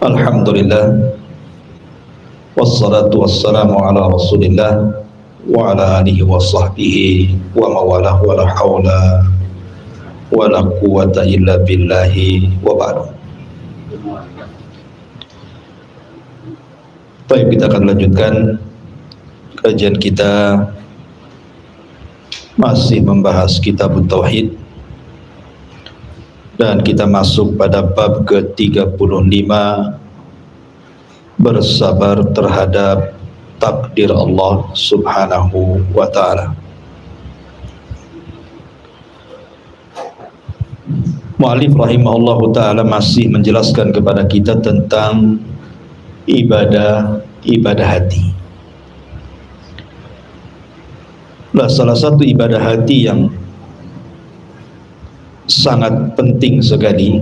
Alhamdulillah, wassalatu wassalamu ala rasulillah wa ala alihi wa sahbihi wa mawalah wa la hawla wa la quwata illa billahi wa ba'du. Baik, kita akan lanjutkan kajian kita, masih membahas kitab Tauhid, dan kita masuk pada bab ke-35, bersabar terhadap takdir Allah subhanahu wa ta'ala. Mu'allif rahimahullahu ta'ala masih menjelaskan kepada kita tentang ibadah hati. Nah, salah satu ibadah hati yang sangat penting sekali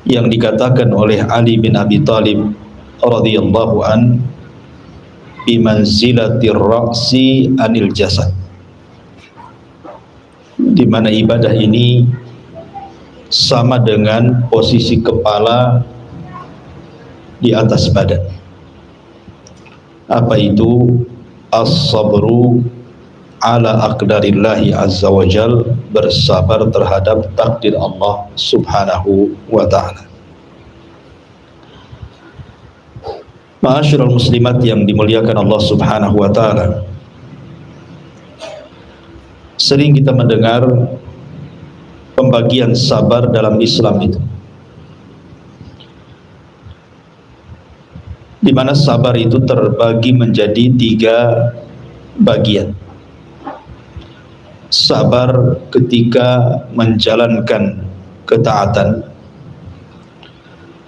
yang dikatakan oleh Ali bin Abi Thalib radhiyallahu an, bimanzilatir ra'si anil jasad, di mana ibadah ini sama dengan posisi kepala di atas badan. Apa itu? As-sabru ala aqdarillahi azza wa jal, bersabar terhadap takdir Allah subhanahu wa ta'ala. Ma'asyiral muslimat yang dimuliakan Allah subhanahu wa ta'ala, sering kita mendengar pembagian sabar dalam Islam itu, di mana sabar itu terbagi menjadi 3 bagian. Sabar ketika menjalankan ketaatan,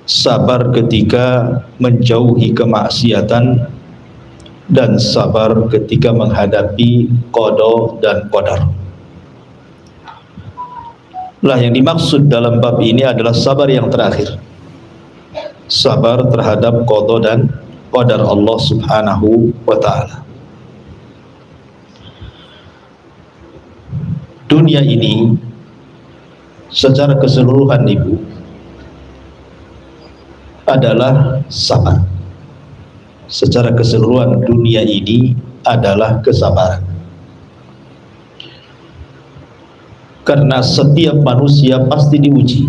sabar ketika menjauhi kemaksiatan, dan sabar ketika menghadapi qada dan qadar. Lah, yang dimaksud dalam bab ini adalah sabar yang terakhir, sabar terhadap qada dan qadar Allah subhanahu wa ta'ala. Dunia ini secara keseluruhan ibu adalah sabar. Secara keseluruhan dunia ini adalah kesabaran. Karena setiap manusia pasti diuji.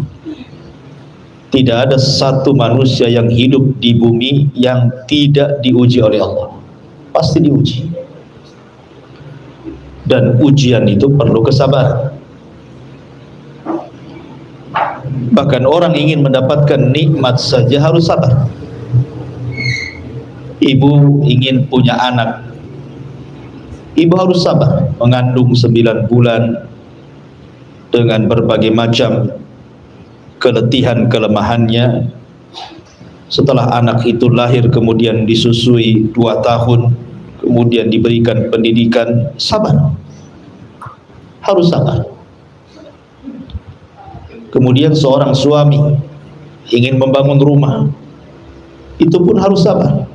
Tidak ada satu manusia yang hidup di bumi yang tidak diuji oleh Allah. Pasti diuji. Dan ujian itu perlu kesabaran. Bahkan orang ingin mendapatkan nikmat saja harus sabar. Ibu ingin punya anak, ibu harus sabar, mengandung 9 bulan dengan berbagai macam keletihan kelemahannya. Setelah anak itu lahir kemudian disusui 2 tahun, kemudian diberikan pendidikan, sabar, harus sabar. Kemudian seorang suami ingin membangun rumah, itu pun harus sabar,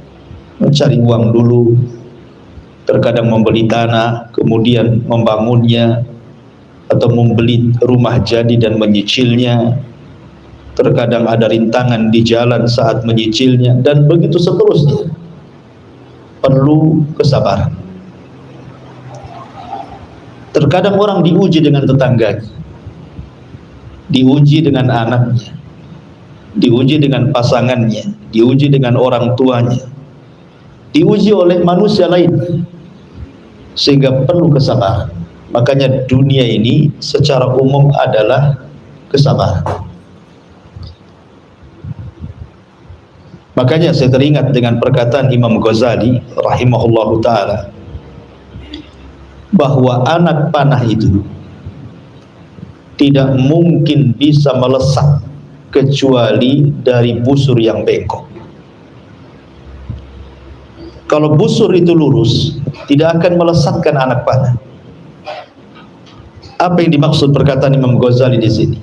mencari uang dulu, terkadang membeli tanah, kemudian membangunnya, atau membeli rumah jadi dan menyicilnya. Terkadang ada rintangan di jalan saat menyicilnya, dan begitu seterusnya. Perlu kesabaran. Terkadang orang diuji dengan tetangganya, diuji dengan anaknya, diuji dengan pasangannya, diuji dengan orang tuanya, diuji oleh manusia lain, sehingga perlu kesabaran. Makanya dunia ini secara umum adalah kesabaran. Makanya saya teringat dengan perkataan Imam Ghazali rahimahullahu ta'ala, bahwa anak panah itu tidak mungkin bisa melesat kecuali dari busur yang bengkok. Kalau busur itu lurus, tidak akan melesatkan anak panah. Apa yang dimaksud perkataan Imam Ghazali di sini?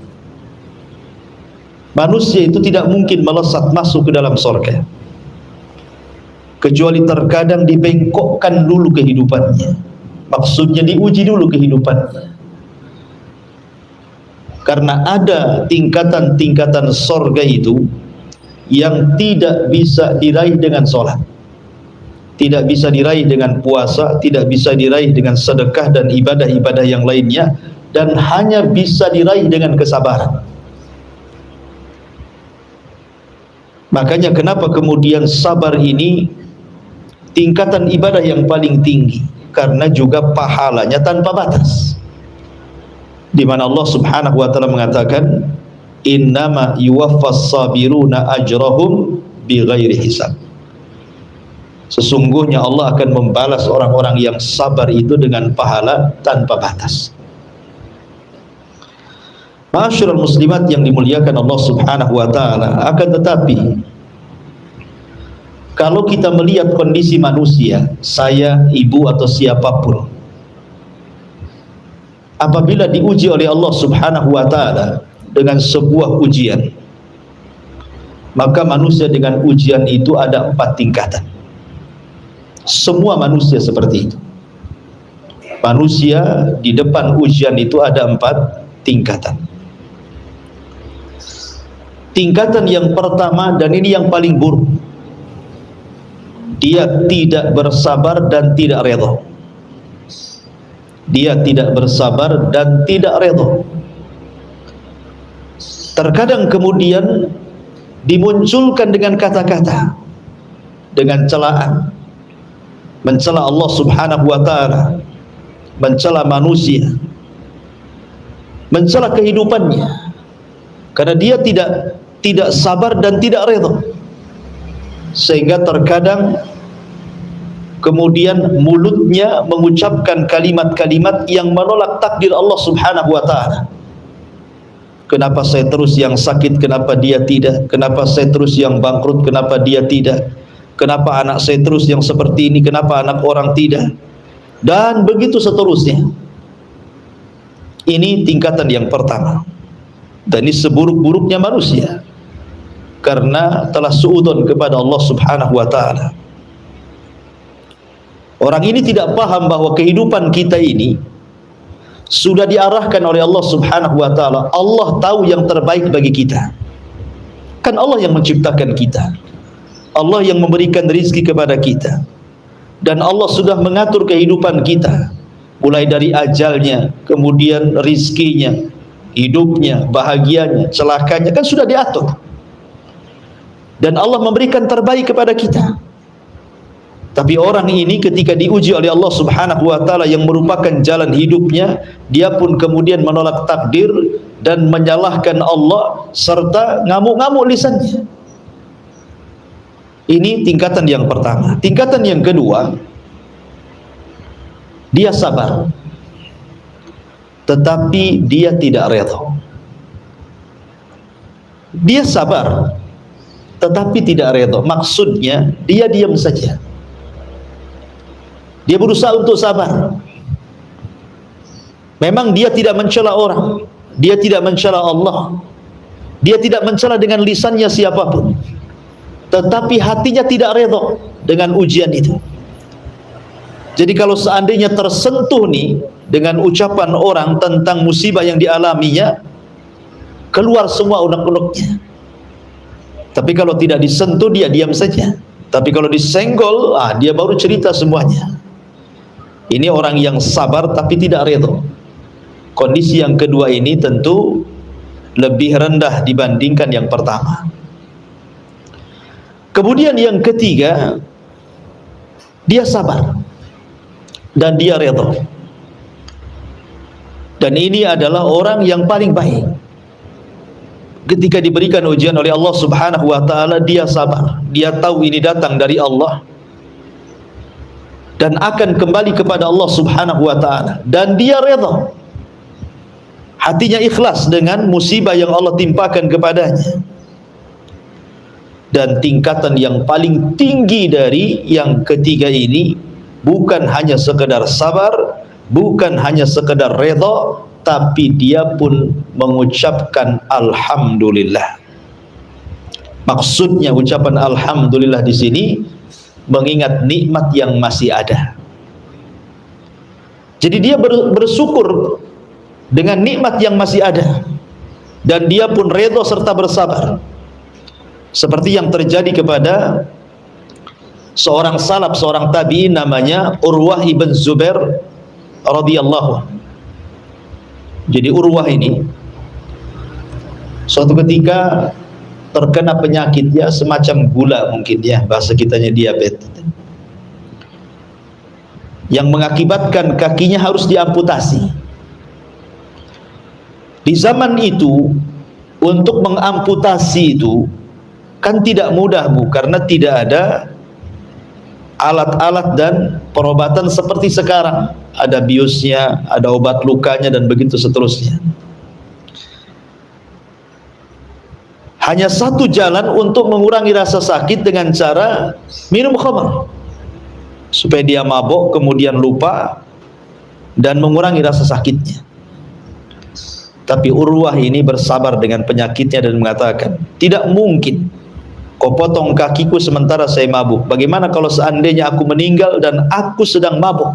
Manusia itu tidak mungkin melesat masuk ke dalam surga kecuali terkadang dibengkokkan dulu kehidupannya. Maksudnya diuji dulu kehidupannya. Karena ada tingkatan-tingkatan surga itu yang tidak bisa diraih dengan sholat, tidak bisa diraih dengan puasa, tidak bisa diraih dengan sedekah dan ibadah-ibadah yang lainnya, dan hanya bisa diraih dengan kesabaran. Makanya kenapa kemudian sabar ini tingkatan ibadah yang paling tinggi, karena juga pahalanya tanpa batas, di mana Allah Subhanahu wa taala mengatakan, innama yuwaffas sabiruna ajrahum bighairi hisab. Sesungguhnya Allah akan membalas orang-orang yang sabar itu dengan pahala tanpa batas. Ma'asyiral muslimat yang dimuliakan Allah Subhanahu wa taala, akan tetapi kalau kita melihat kondisi manusia, saya, ibu atau siapapun, apabila diuji oleh Allah Subhanahu wa taala dengan sebuah ujian, maka manusia dengan ujian itu ada 4 tingkatan. Semua manusia seperti itu. Manusia di depan ujian itu ada 4 tingkatan. Tingkatan yang pertama, dan ini yang paling buruk, dia tidak bersabar dan tidak redha. Dia tidak bersabar dan tidak redha. Terkadang kemudian dimunculkan dengan kata-kata, dengan celaan, mencela Allah Subhanahu wa taala, mencela manusia, mencela kehidupannya, karena dia tidak sabar dan tidak redha. Sehingga terkadang kemudian mulutnya mengucapkan kalimat-kalimat yang menolak takdir Allah Subhanahu wa taala. Kenapa saya terus yang sakit, kenapa dia tidak? Kenapa saya terus yang bangkrut, kenapa dia tidak? Kenapa anak saya terus yang seperti ini, kenapa anak orang tidak? Dan begitu seterusnya. Ini tingkatan yang pertama. Dan ini seburuk-buruknya manusia, karena telah suudzon kepada Allah Subhanahu wa taala. Orang ini tidak paham bahwa kehidupan kita ini sudah diarahkan oleh Allah Subhanahu wa taala. Allah tahu yang terbaik bagi kita. Kan Allah yang menciptakan kita, Allah yang memberikan rizki kepada kita, dan Allah sudah mengatur kehidupan kita, mulai dari ajalnya, kemudian rizkinya, hidupnya, bahagianya, celakanya, kan sudah diatur. Dan Allah memberikan terbaik kepada kita. Tapi orang ini ketika diuji oleh Allah Subhanahu wa taala yang merupakan jalan hidupnya, dia pun kemudian menolak takdir dan menyalahkan Allah serta ngamuk-ngamuk lisannya. Ini tingkatan yang pertama. Tingkatan yang kedua, dia sabar, tetapi dia tidak redha. Dia sabar tetapi tidak redha. Maksudnya dia diam saja. Dia berusaha untuk sabar. Memang dia tidak mencela orang, dia tidak mencela Allah, dia tidak mencela dengan lisannya siapapun, tetapi hatinya tidak redha dengan ujian itu. Jadi kalau seandainya tersentuh nih dengan ucapan orang tentang musibah yang dialaminya, keluar semua unek-uneknya. Tapi kalau tidak disentuh, dia diam saja. Tapi kalau disenggol, dia baru cerita semuanya. Ini orang yang sabar tapi tidak redha. Kondisi yang kedua ini tentu lebih rendah dibandingkan yang pertama. Kemudian yang ketiga, dia sabar dan dia redha. Dan ini adalah orang yang paling baik. Ketika diberikan ujian oleh Allah Subhanahu wa taala, dia sabar. Dia tahu ini datang dari Allah dan akan kembali kepada Allah Subhanahu wa taala, dan dia redha. Hatinya ikhlas dengan musibah yang Allah timpakan kepadanya. Dan tingkatan yang paling tinggi dari yang ketiga ini, bukan hanya sekedar sabar, bukan hanya sekedar redha, tapi dia pun mengucapkan alhamdulillah. Maksudnya ucapan alhamdulillah di sini mengingat nikmat yang masih ada. Jadi dia bersyukur dengan nikmat yang masih ada, dan dia pun redha serta bersabar. seperti yang terjadi kepada seorang salaf, seorang tabi'in namanya Urwah ibn Zubair radhiyallahu anhu. Jadi Urwah ini suatu ketika terkena penyakit ya semacam gula, mungkin ya bahasa kitanya diabetes, yang mengakibatkan kakinya harus diamputasi. Di zaman itu untuk mengamputasi itu kan tidak mudah, Bu, karena tidak ada alat-alat dan perobatan seperti sekarang. Ada biusnya, ada obat lukanya, dan begitu seterusnya. Hanya satu jalan untuk mengurangi rasa sakit dengan cara minum khamar, supaya dia mabuk, kemudian lupa, dan mengurangi rasa sakitnya. Tapi Urwah ini bersabar dengan penyakitnya dan mengatakan, tidak mungkin kau potong kakiku sementara saya mabuk. Bagaimana kalau seandainya aku meninggal dan aku sedang mabuk?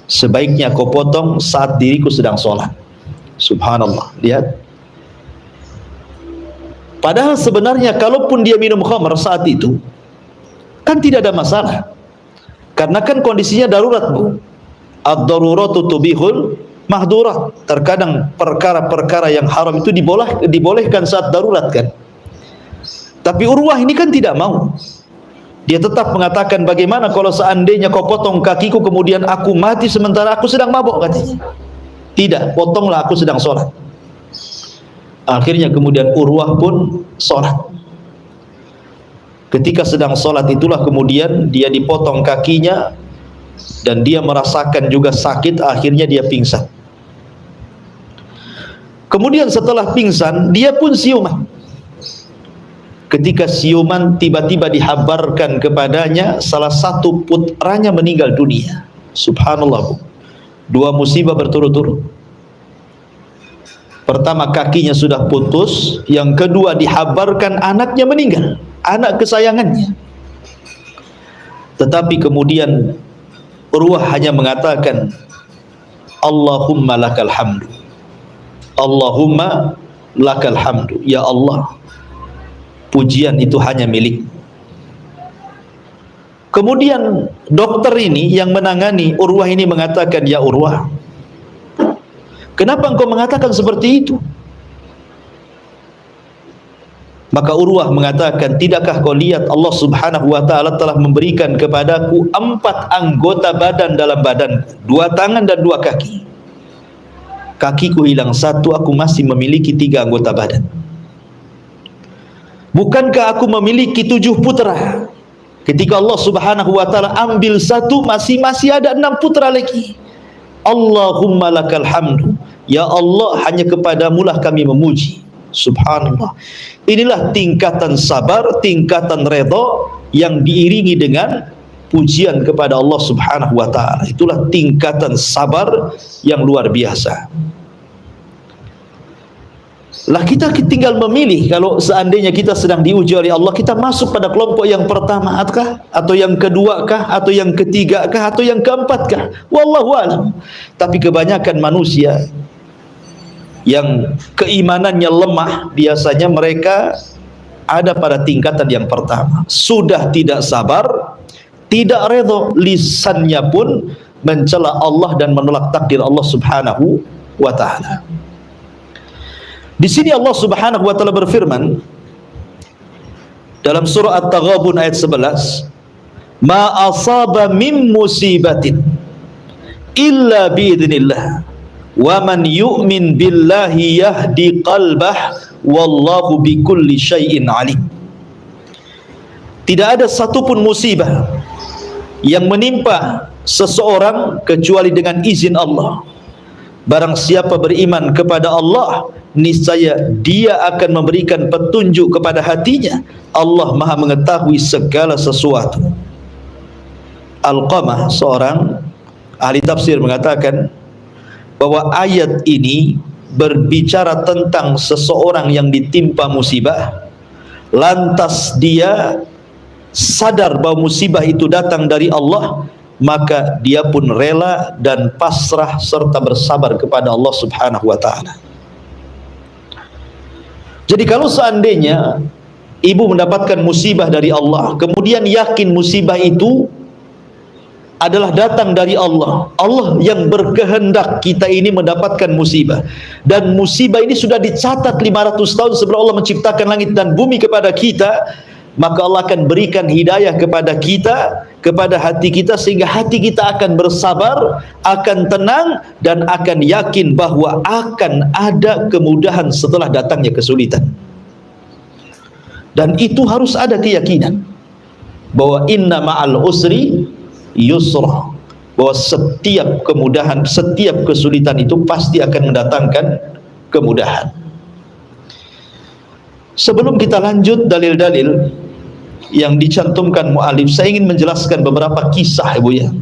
Sebaiknya kau potong saat diriku sedang sholat. Subhanallah, lihat. Padahal sebenarnya kalaupun dia minum khamar saat itu kan tidak ada masalah, karena kan kondisinya darurat, Bu. Ad-daruratu tubihul mahdurat. Terkadang perkara-perkara yang haram itu dibolehkan saat darurat kan. Tapi Urwah ini kan tidak mau. Dia tetap mengatakan, bagaimana kalau seandainya kau potong kakiku kemudian aku mati sementara aku sedang mabuk, katanya. Tidak, potonglah, aku sedang sholat. Akhirnya kemudian Urwah pun sholat. Ketika sedang sholat itulah kemudian dia dipotong kakinya dan dia merasakan juga sakit, akhirnya dia pingsan. Kemudian setelah pingsan dia pun siuman. Ketika siuman tiba-tiba dihabarkan kepadanya salah satu putranya meninggal dunia. Subhanallah, Bu. Dua musibah berturut-turut. Pertama kakinya sudah putus, yang kedua dihabarkan anaknya meninggal, anak kesayangannya. Tetapi kemudian Urwah hanya mengatakan, Allahumma lakal hamdu, Allahumma lakal hamdu, ya Allah, pujian itu hanya milik. Kemudian dokter ini yang menangani Urwah ini mengatakan, ya Urwah, kenapa engkau mengatakan seperti itu? Maka Urwah mengatakan, tidakkah kau lihat Allah subhanahu wa ta'ala telah memberikan kepadaku 4 anggota badan dalam badan, 2 tangan dan 2 kaki. Kakiku hilang 1, aku masih memiliki 3 anggota badan. Bukankah aku memiliki 7 putra? Ketika Allah subhanahu wa ta'ala ambil 1, masih ada 6 putra lagi. Allahumma lakal hamdu, ya Allah, hanya kepadamulah kami memuji. Subhanallah. Inilah tingkatan sabar, tingkatan redha yang diiringi dengan pujian kepada Allah subhanahu wa ta'ala. Itulah tingkatan sabar yang luar biasa. Lah kita tinggal memilih, kalau seandainya kita sedang diuji oleh Allah, kita masuk pada kelompok yang pertama kah, atau yang kedua kah, atau yang ketiga kah, atau yang keempat kah? Wallahu a'lam. Tapi kebanyakan manusia yang keimanannya lemah, biasanya mereka ada pada tingkatan yang pertama. Sudah tidak sabar, tidak redha, lisannya pun mencela Allah dan menolak takdir Allah subhanahu wa ta'ala. Di sini Allah subhanahu wa ta'ala berfirman dalam surah At-Taghabun ayat 11, ma asaba min musibatin illa biidznillah wa man yu'min billahi yahdi qalbah wallahu bikulli syai'in alim. Tidak ada satupun musibah yang menimpa seseorang kecuali dengan izin Allah. Barang siapa beriman kepada Allah, niscaya dia akan memberikan petunjuk kepada hatinya. Allah Maha mengetahui segala sesuatu. Al-Qamah, seorang ahli tafsir, mengatakan bahwa ayat ini berbicara tentang seseorang yang ditimpa musibah, lantas dia sadar bahwa musibah itu datang dari Allah, maka dia pun rela dan pasrah serta bersabar kepada Allah subhanahu wa ta'ala. Jadi kalau seandainya ibu mendapatkan musibah dari Allah, kemudian yakin musibah itu adalah datang dari Allah. Allah yang berkehendak kita ini mendapatkan musibah, dan musibah ini sudah dicatat 500 tahun sebelum Allah menciptakan langit dan bumi kepada kita. Maka Allah akan berikan hidayah kepada kita, kepada hati kita, sehingga hati kita akan bersabar, akan tenang, dan akan yakin bahwa akan ada kemudahan setelah datangnya kesulitan. Dan itu harus ada keyakinan bahwa inna ma'al usri yusra, bahwa setiap kemudahan, setiap kesulitan itu pasti akan mendatangkan kemudahan. Sebelum kita lanjut dalil-dalil yang dicantumkan mu'alif, saya ingin menjelaskan beberapa kisah, ibu ya,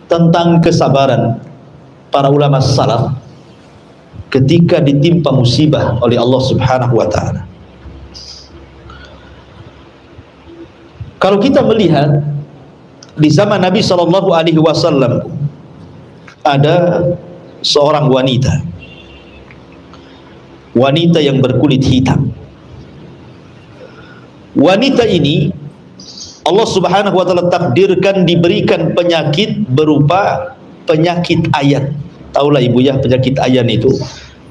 tentang kesabaran para ulama salaf ketika ditimpa musibah oleh Allah Subhanahu wa ta'ala. Kalau kita melihat di zaman Nabi Shallallahu Alaihi Wasallam, ada seorang wanita yang berkulit hitam. Wanita ini Allah Subhanahu wa ta'ala takdirkan diberikan penyakit berupa penyakit ayan. Taulah ibu ya, penyakit ayan itu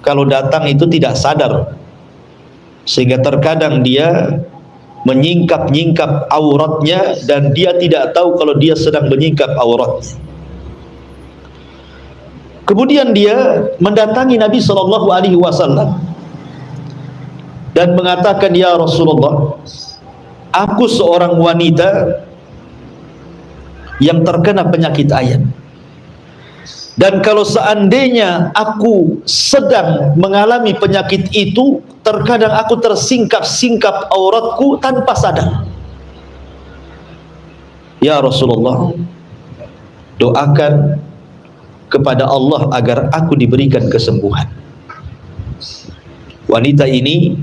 kalau datang itu tidak sadar, sehingga terkadang dia menyingkap-nyingkap auratnya dan dia tidak tahu kalau dia sedang menyingkap auratnya. Kemudian dia mendatangi Nabi Shallallahu Alaihi Wasallam dan mengatakan, ya Rasulullah, aku seorang wanita yang terkena penyakit ayan, dan kalau seandainya aku sedang mengalami penyakit itu, terkadang aku tersingkap-singkap auratku tanpa sadar. Ya Rasulullah, doakan kepada Allah agar aku diberikan kesembuhan. Wanita ini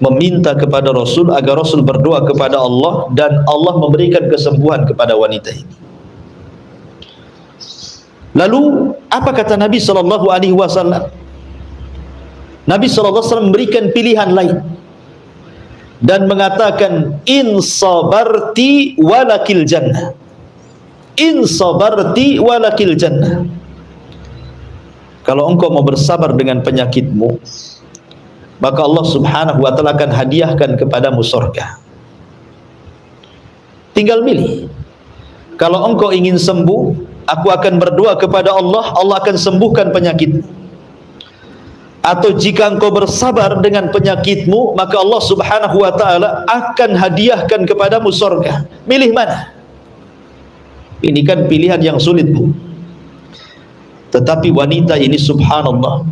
meminta kepada Rasul agar Rasul berdoa kepada Allah, dan Allah memberikan kesembuhan kepada wanita ini. Lalu apa kata Nabi Shallallahu Alaihi Wasallam? Nabi Shallallahu Alaihi Wasallam memberikan pilihan lain dan mengatakan, in sabarti walakil jannah, in sabarti walakil jannah. Kalau engkau mau bersabar dengan penyakitmu, maka Allah Subhanahu wa ta'ala akan hadiahkan kepadamu surga. Tinggal milih. Kalau engkau ingin sembuh, aku akan berdoa kepada Allah, Allah akan sembuhkan penyakitmu. Atau jika engkau bersabar dengan penyakitmu, maka Allah Subhanahu wa ta'ala akan hadiahkan kepadamu surga. Milih mana? Ini kan pilihan yang sulit, bu. Tetapi wanita ini subhanallah,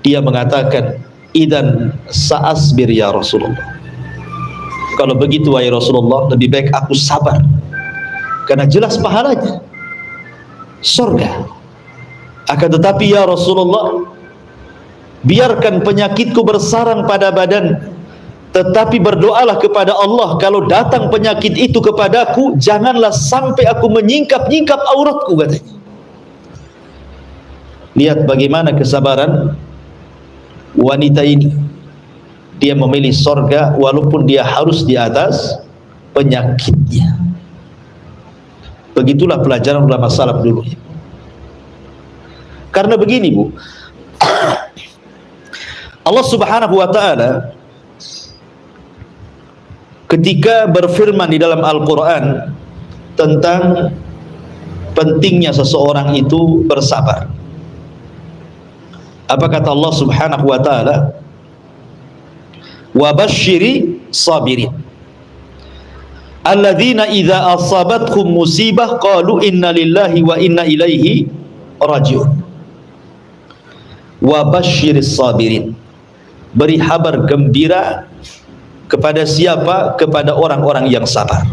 dia mengatakan, idan sa'asbir ya Rasulullah. Kalau begitu wahai Rasulullah, lebih baik aku sabar, karena jelas pahalanya surga. Akan tetapi ya Rasulullah, biarkan penyakitku bersarang pada badan, tetapi berdoalah kepada Allah, kalau datang penyakit itu kepadaku, janganlah sampai aku menyingkap-nyingkap auratku, katanya. Lihat bagaimana kesabaran wanita ini. Dia memilih surga walaupun dia harus di atas penyakitnya. Begitulah pelajaran ulama salaf dulu. Karena begini, bu, Allah Subhanahu wa ta'ala ketika berfirman di dalam Al-Quran tentang pentingnya seseorang itu bersabar, apa kata Allah Subhanahu wa ta'ala? Wa basyiri sabirin alladzina idza asabatkum musibah qalu inna lillahi wa inna ilaihi rajiun. Wa basyiris sabirin, beri kabar gembira kepada siapa? Kepada orang-orang yang sabar.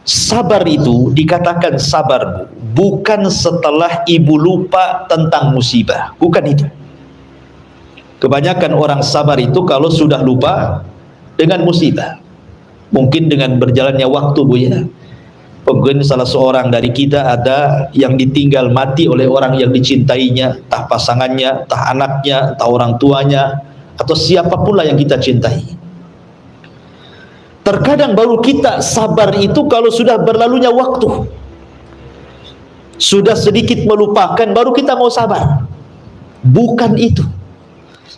Sabar itu dikatakan sabar, bukan setelah ibu lupa tentang musibah, bukan itu. Kebanyakan orang sabar itu kalau sudah lupa dengan musibah, mungkin dengan berjalannya waktu, bu ya, Mungkin salah seorang dari kita ada yang ditinggal mati oleh orang yang dicintainya, entah pasangannya, entah anaknya, entah orang tuanya, atau siapapun lah yang kita cintai. Terkadang baru kita sabar itu kalau sudah berlalunya waktu, sudah sedikit melupakan, baru kita mau sabar. Bukan itu.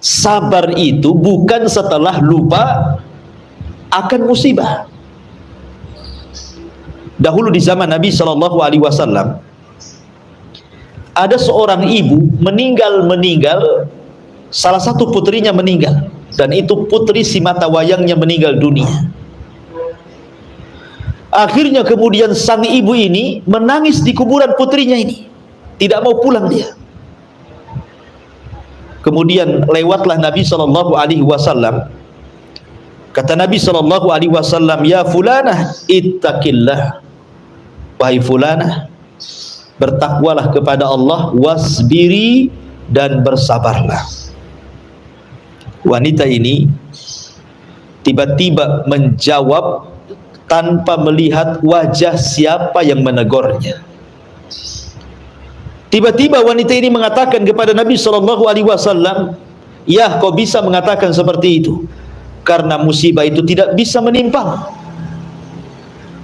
Sabar itu bukan setelah lupa akan musibah. Dahulu di zaman Nabi SAW, ada seorang ibu meninggal, salah satu putrinya meninggal, dan itu putri si mata wayangnya meninggal dunia. Akhirnya kemudian sang ibu ini menangis di kuburan putrinya ini, tidak mau pulang dia. Kemudian lewatlah Nabi SAW. Kata Nabi SAW, ya fulanah ittaqillah, wahai fulanah, bertakwalah kepada Allah, wasbiri, dan bersabarlah. Wanita ini tiba-tiba menjawab tanpa melihat wajah siapa yang menegurnya. Tiba-tiba wanita ini mengatakan kepada Nabi SAW, ya, kau bisa mengatakan seperti itu karena musibah itu tidak bisa menimpa.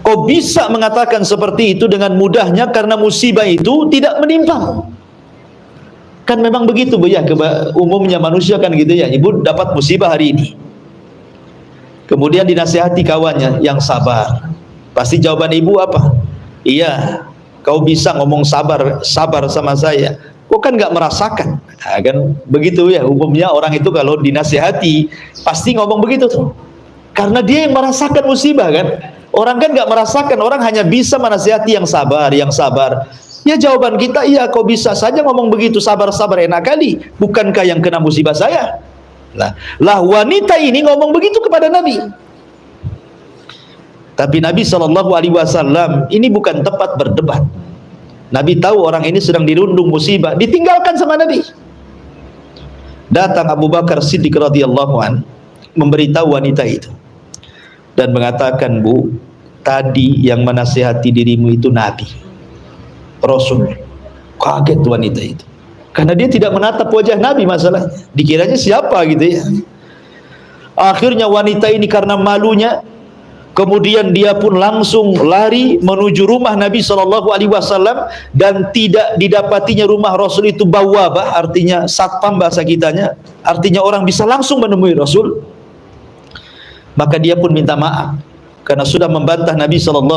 Kau bisa mengatakan seperti itu dengan mudahnya karena musibah itu tidak menimpa. Kan memang begitu Bu ya, umumnya manusia kan gitu ya. Ibu dapat musibah hari ini, kemudian dinasihati kawannya, yang sabar. Pasti jawaban ibu apa? Iya, kau bisa ngomong sabar sama saya, kok kan nggak merasakan. Nah, kan begitu ya umumnya orang itu kalau dinasihati pasti ngomong begitu tuh, karena dia yang merasakan musibah kan. Orang kan nggak merasakan, orang hanya bisa menasihati yang sabar, yang sabar. Ya jawaban kita, iya kau bisa saja ngomong begitu, sabar enak kali. Bukankah yang kena musibah saya? Lah wanita ini ngomong begitu kepada Nabi. Tapi Nabi SAW ini bukan tempat berdebat. Nabi tahu orang ini sedang dirundung musibah, ditinggalkan sama Nabi. Datang Abu Bakar Siddiq radhiyallahu an, memberitahu wanita itu dan mengatakan, Bu, tadi yang menasihati dirimu itu Nabi, Rasul. Kaget wanita itu, karena dia tidak menatap wajah Nabi, masalahnya dikiranya siapa gitu ya. Akhirnya wanita ini karena malunya, kemudian dia pun langsung lari menuju rumah Nabi SAW, dan tidak didapatinya rumah Rasul itu bawabah, artinya satpam bahasa kitanya, artinya orang bisa langsung menemui Rasul. Maka dia pun minta maaf karena sudah membantah Nabi SAW.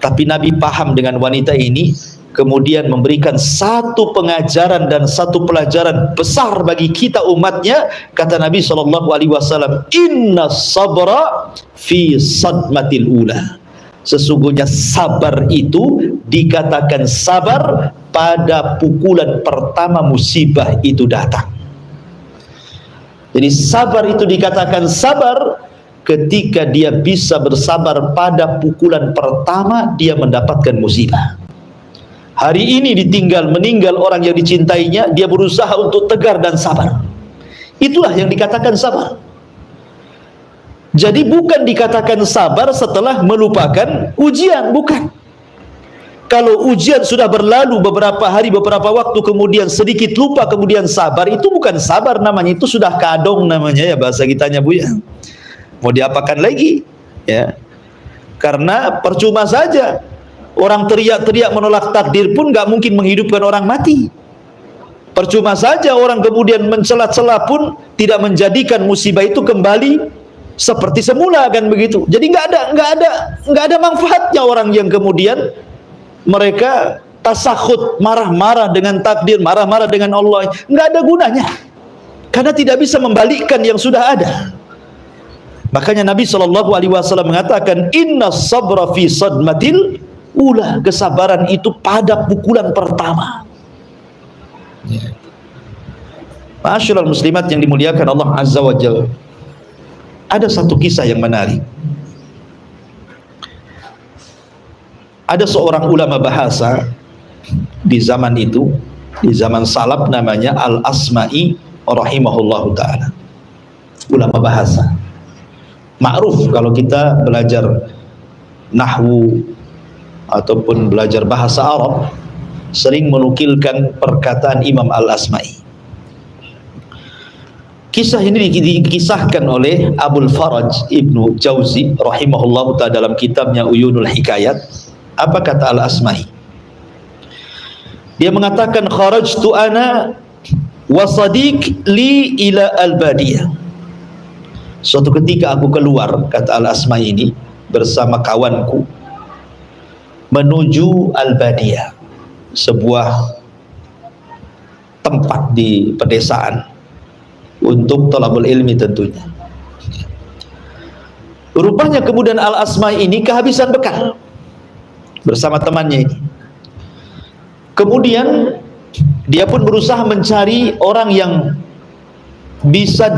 Tapi Nabi paham dengan wanita ini, kemudian memberikan satu pengajaran dan satu pelajaran besar bagi kita umatnya. Kata Nabi SAW, inna sabra fi sadmatil ula, sesungguhnya sabar itu dikatakan sabar pada pukulan pertama musibah itu datang. Jadi sabar itu dikatakan sabar ketika dia bisa bersabar pada pukulan pertama dia mendapatkan musibah. Hari ini ditinggal, meninggal orang yang dicintainya, dia berusaha untuk tegar dan sabar. Itulah yang dikatakan sabar. Jadi bukan dikatakan sabar setelah melupakan ujian, bukan. Kalau ujian sudah berlalu beberapa hari, beberapa waktu, kemudian sedikit lupa, kemudian sabar, itu bukan sabar namanya, itu sudah kadong namanya ya bahasa kitanya Bu ya. Mau diapakan lagi ya? Karena percuma saja orang teriak-teriak menolak takdir pun nggak mungkin menghidupkan orang mati. Percuma saja orang kemudian mencela-cela pun tidak menjadikan musibah itu kembali seperti semula, kan begitu. Jadi nggak ada manfaatnya orang yang kemudian mereka tasakhut, marah-marah dengan takdir, marah-marah dengan Allah, nggak ada gunanya, karena tidak bisa membalikkan yang sudah ada. Makanya Nabi SAW mengatakan, inna sabra fi sadmatil ula, kesabaran itu pada pukulan pertama. Ma'asyiral muslimat yang dimuliakan Allah Azza wa Jalla, ada satu kisah yang menarik. Ada seorang ulama bahasa di zaman itu, di zaman salaf, namanya Al-Asma'i rahimahullahu ta'ala. Ulama bahasa ma'ruf kalau kita belajar nahwu ataupun belajar bahasa Arab sering menukilkan perkataan Imam Al-Asma'i. Kisah ini dikisahkan oleh Abul Faraj Ibnu Jauzi rahimahullah ta'ala dalam kitabnya Uyunul Hikayat. Apa kata Al-Asma'i? Dia mengatakan, kharajtu ana wa sadiq li ila al-badiyah. Suatu ketika aku keluar, kata Al-Asma'i ini, bersama kawanku menuju al-badiyah, sebuah tempat di pedesaan untuk talabul ilmi tentunya. Rupanya kemudian Al-Asma'i ini kehabisan bekal bersama temannya ini. Kemudian dia pun berusaha mencari orang yang bisa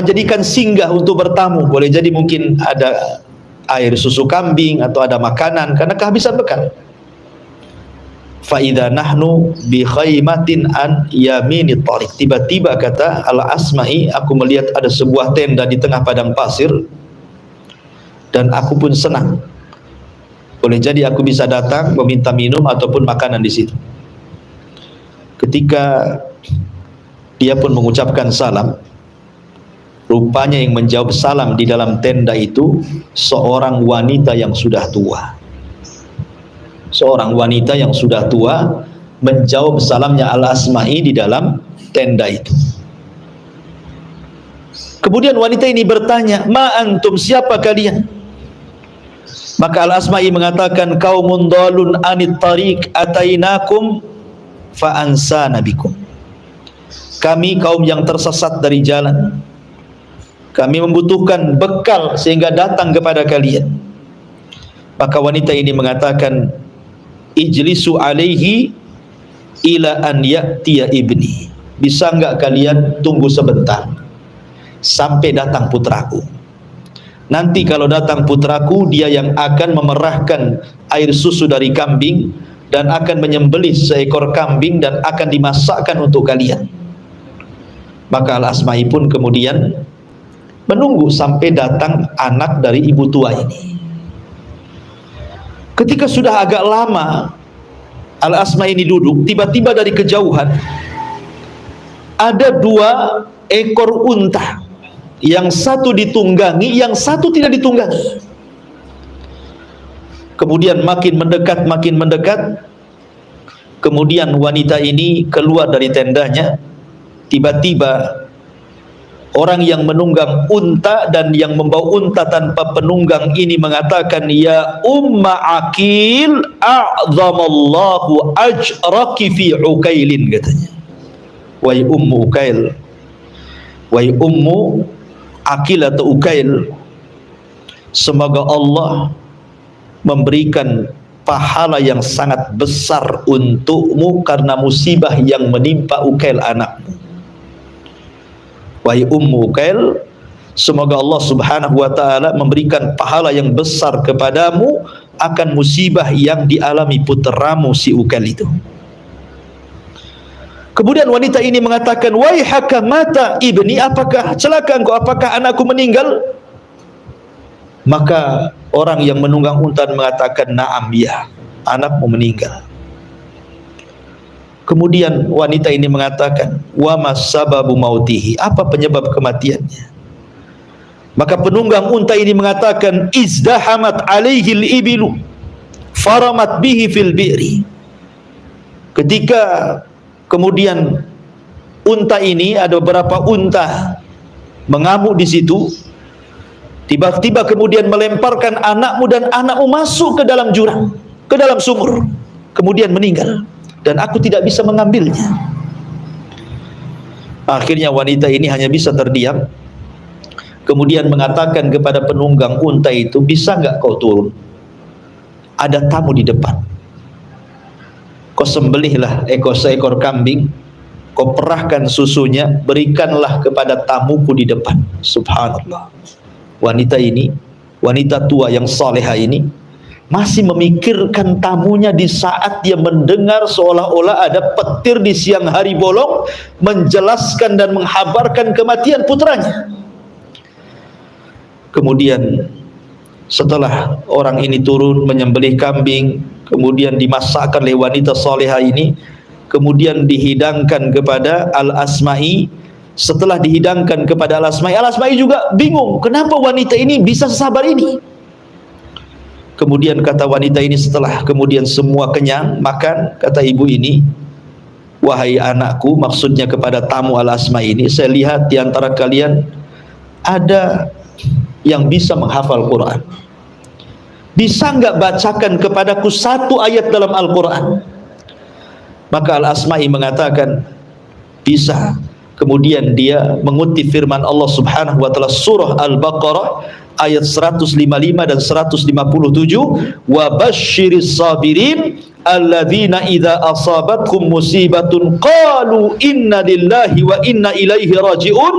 jadikan singgah untuk bertamu. Boleh jadi mungkin ada air susu kambing atau ada makanan karena kehabisan bekal. Fa'idha nahnu bi khaymatin an yamini tariq. Tiba-tiba kata Al-Asma'i, aku melihat ada sebuah tenda di tengah padang pasir dan aku pun senang. Boleh jadi aku bisa datang meminta minum ataupun makanan di situ. Ketika dia pun mengucapkan salam, rupanya yang menjawab salam di dalam tenda itu seorang wanita yang sudah tua. Seorang wanita yang sudah tua menjawab salamnya Al-Asma'i di dalam tenda itu. Kemudian wanita ini bertanya, "Ma antum, siapa kalian?" Maka Al-Asma'i mengatakan, "Qaumun dhalun anit tariq atainakum fa ansana bikum." Kami kaum yang tersesat dari jalan. Kami membutuhkan bekal sehingga datang kepada kalian. Maka wanita ini mengatakan, "Ijlisu alaihi ila an ya'tiya ibni." Bisa enggak kalian tunggu sebentar sampai datang putraku. Nanti kalau datang putraku, dia yang akan memerahkan air susu dari kambing dan akan menyembelih seekor kambing dan akan dimasakkan untuk kalian. Maka Al-Asma'i pun kemudian menunggu sampai datang anak dari ibu tua ini. Ketika sudah agak lama Al-Asma'i ini duduk, tiba-tiba dari kejauhan ada dua ekor unta, yang satu ditunggangi, yang satu tidak ditunggangi. Kemudian makin mendekat, kemudian wanita ini keluar dari tendanya. Tiba-tiba orang yang menunggang unta dan yang membawa unta tanpa penunggang ini mengatakan, "Ya Umma Aqil, a'zamallahu ajraki fi Ukailin," katanya. Wahai Ummu Ukail, wahai Ummu Aqil atau Ukail, semoga Allah memberikan pahala yang sangat besar untukmu karena musibah yang menimpa Ukail anakmu. Wahai Ummu Ukail, semoga Allah subhanahu wa ta'ala memberikan pahala yang besar kepadamu akan musibah yang dialami putramu si Ukail itu. Kemudian wanita ini mengatakan, "Waihaka mata ibni," apakah celaka engkau, apakah anakku meninggal? Maka orang yang menunggang unta mengatakan, "Na'am, ya, anakmu meninggal." Kemudian wanita ini mengatakan, "Wa masababu mautihi," apa penyebab kematiannya? Maka penunggang unta ini mengatakan, "Izdahamat alaihil ibilu faramat bihi fil bi'ri." Ketika kemudian unta ini, ada beberapa unta mengamuk di situ, tiba-tiba kemudian melemparkan anakmu dan anakmu masuk ke dalam jurang, ke dalam sumur, kemudian meninggal. Dan aku tidak bisa mengambilnya. Akhirnya wanita ini hanya bisa terdiam. Kemudian mengatakan kepada penunggang unta itu, "Bisa enggak kau turun? Ada tamu di depan. Kau sembelihlah seekor kambing, kau perahkan susunya, berikanlah kepada tamuku di depan." Subhanallah. Wanita ini, wanita tua yang salehah ini, masih memikirkan tamunya di saat dia mendengar seolah-olah ada petir di siang hari bolong menjelaskan dan menghabarkan kematian putranya. Kemudian Setelah orang ini turun menyembelih kambing, kemudian dimasakkan oleh wanita salihah ini, kemudian dihidangkan kepada Al-Asma'i. Setelah dihidangkan kepada Al-Asma'i, Al-Asma'i juga bingung, kenapa wanita ini bisa sesabar ini. Kemudian kata wanita ini setelah kemudian semua kenyang makan, kata ibu ini, wahai anakku, maksudnya kepada tamu Al-Asma'i ini, saya lihat di antara kalian ada yang bisa menghafal Quran. Bisa enggak bacakan kepadaku satu ayat dalam Al-Quran? Maka Al-Asma'i mengatakan, bisa. Kemudian dia mengutip firman Allah Subhanahu wa taala surah Al-Baqarah ayat 155 dan 157, wa basyiris sabirin alladzina idza asabatkum musibatun qalu inna lillahi wa inna ilaihi rajiun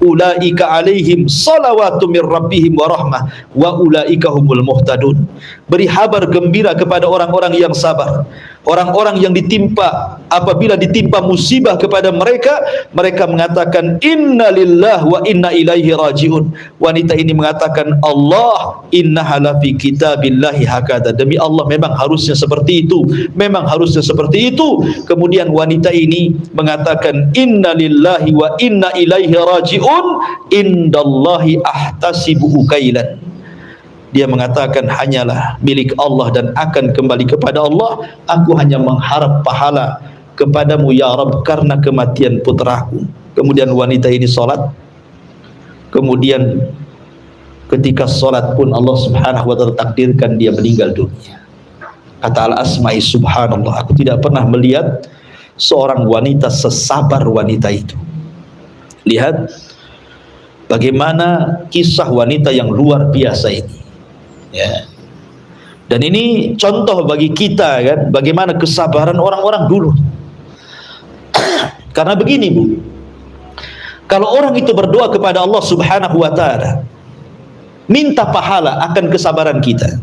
ulaika alaihim salawatu mir rabbihim wa rahmah wa ulaika humul muhtadun. Beri kabar gembira kepada orang-orang yang sabar, orang-orang yang ditimpa, apabila ditimpa musibah kepada mereka, mereka mengatakan inna lillahi wa inna ilaihi rajiun. Wanita ini mengatakan, Allah innaha la fi kitabillahi hakada, demi Allah memang harusnya seperti itu, memang harusnya seperti itu. Kemudian wanita ini mengatakan inna lillahi wa inna ilaihi rajiun indallahi ahtasibu ukailan. Dia mengatakan hanyalah milik Allah dan akan kembali kepada Allah. Aku hanya mengharap pahala kepadamu ya Rabb karena kematian putraku. Kemudian wanita ini salat. Kemudian ketika salat pun Allah Subhanahu wa taala takdirkan dia meninggal dunia. Kata Al-Asma'i, subhanallah, aku tidak pernah melihat seorang wanita sesabar wanita itu. Lihat bagaimana kisah wanita yang luar biasa ini. Ya. Dan ini contoh bagi kita kan, bagaimana kesabaran orang-orang dulu. Karena begini Bu, kalau orang itu berdoa kepada Allah Subhanahu wa taala, minta pahala akan kesabaran kita,